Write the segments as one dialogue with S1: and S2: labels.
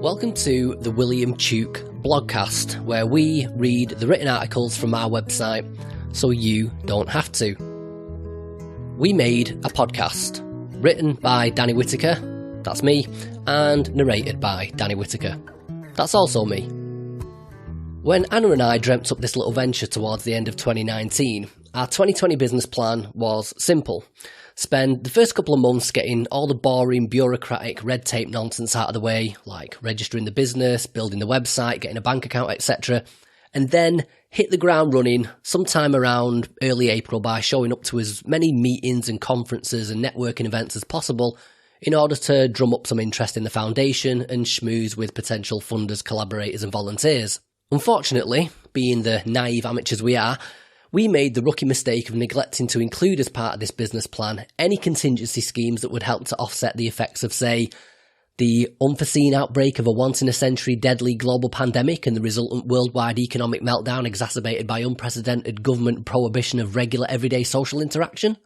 S1: Welcome to the William Tuke Blogcast, where we read the written articles from our website so you don't have to. We made a podcast, written by Danny Whitaker, that's me, and narrated by Danny Whitaker, that's also me. When Anna and I dreamt up this little venture towards the end of 2019, our 2020 business plan was simple. Spend the first couple of months getting all the boring, bureaucratic, red tape nonsense out of the way, like registering the business, building the website, getting a bank account, etc. And then hit the ground running sometime around early April by showing up to as many meetings and conferences and networking events as possible in order to drum up some interest in the foundation and schmooze with potential funders, collaborators and volunteers. Unfortunately, being the naive amateurs we are, we made the rookie mistake of neglecting to include as part of this business plan any contingency schemes that would help to offset the effects of, say, the unforeseen outbreak of a once-in-a-century deadly global pandemic and the resultant worldwide economic meltdown exacerbated by unprecedented government prohibition of regular everyday social interaction.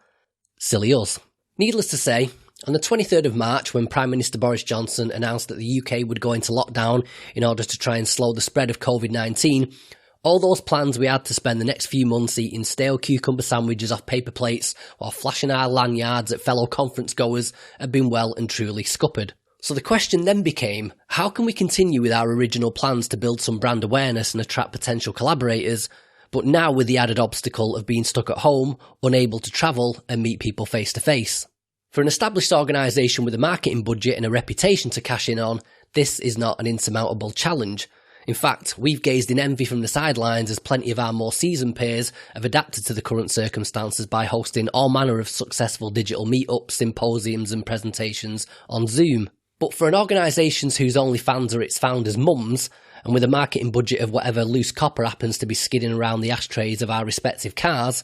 S1: Silly us. Needless to say, on the 23rd of March, when Prime Minister Boris Johnson announced that the UK would go into lockdown in order to try and slow the spread of COVID-19, all those plans we had to spend the next few months eating stale cucumber sandwiches off paper plates while flashing our lanyards at fellow conference goers had been well and truly scuppered. So the question then became, how can we continue with our original plans to build some brand awareness and attract potential collaborators, but now with the added obstacle of being stuck at home, unable to travel and meet people face to face? For an established organisation with a marketing budget and a reputation to cash in on, this is not an insurmountable challenge. In fact, we've gazed in envy from the sidelines as plenty of our more seasoned peers have adapted to the current circumstances by hosting all manner of successful digital meetups, symposiums and presentations on Zoom. But for an organisation whose only fans are its founders' mums, and with a marketing budget of whatever loose copper happens to be skidding around the ashtrays of our respective cars,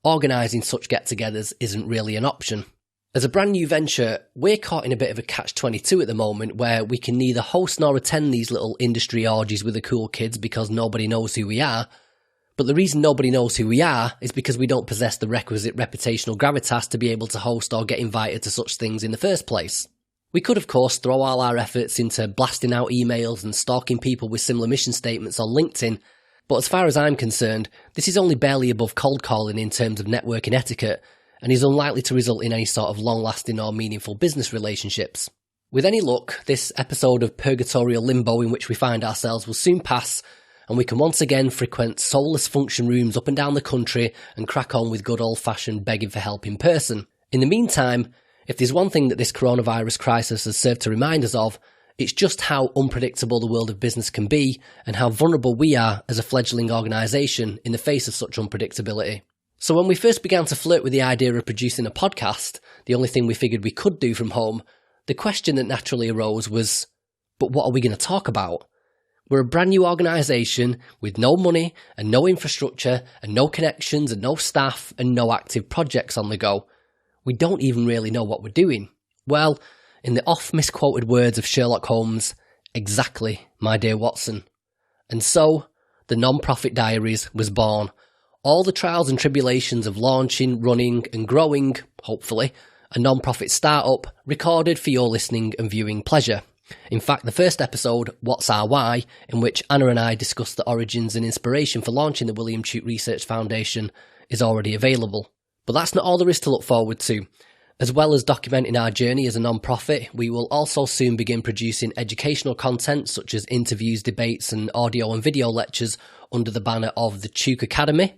S1: organising such get-togethers isn't really an option. As a brand new venture, we're caught in a bit of a catch-22 at the moment where we can neither host nor attend these little industry orgies with the cool kids because nobody knows who we are. But the reason nobody knows who we are is because we don't possess the requisite reputational gravitas to be able to host or get invited to such things in the first place. We could, of course, throw all our efforts into blasting out emails and stalking people with similar mission statements on LinkedIn, but as far as I'm concerned, this is only barely above cold calling in terms of networking etiquette, and is unlikely to result in any sort of long-lasting or meaningful business relationships. With any luck, this episode of purgatorial limbo in which we find ourselves will soon pass, and we can once again frequent soulless function rooms up and down the country and crack on with good old-fashioned begging for help in person. In the meantime, if there's one thing that this coronavirus crisis has served to remind us of, it's just how unpredictable the world of business can be and how vulnerable we are as a fledgling organisation in the face of such unpredictability. So when we first began to flirt with the idea of producing a podcast, the only thing we figured we could do from home, the question that naturally arose was, but what are we going to talk about? We're a brand new organisation with no money and no infrastructure and no connections and no staff and no active projects on the go. We don't even really know what we're doing. Well, in the oft-misquoted words of Sherlock Holmes, exactly, my dear Watson. And so, the Non-Profit Diaries was born. All the trials and tribulations of launching, running and growing, hopefully, a non-profit startup recorded for your listening and viewing pleasure. In fact, the first episode, What's Our Why, in which Anna and I discussed the origins and inspiration for launching the William Tuke Research Foundation, is already available. But that's not all there is to look forward to. As well as documenting our journey as a non-profit, we will also soon begin producing educational content such as interviews, debates and audio and video lectures under the banner of the Tuke Academy.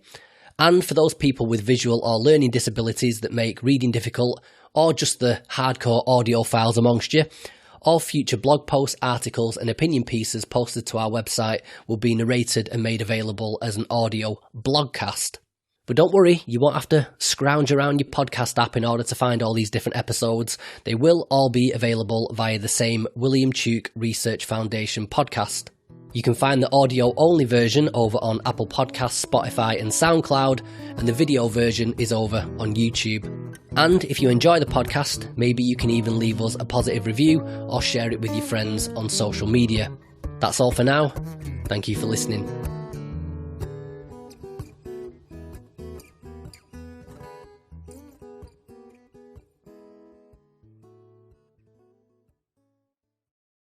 S1: And for those people with visual or learning disabilities that make reading difficult, or just the hardcore audiophiles amongst you, all future blog posts, articles and opinion pieces posted to our website will be narrated and made available as an audio blogcast. But don't worry, you won't have to scrounge around your podcast app in order to find all these different episodes. They will all be available via the same William Tuke Research Foundation podcast. You can find the audio-only version over on Apple Podcasts, Spotify and SoundCloud, and the video version is over on YouTube. And if you enjoy the podcast, maybe you can even leave us a positive review or share it with your friends on social media. That's all for now. Thank you for listening.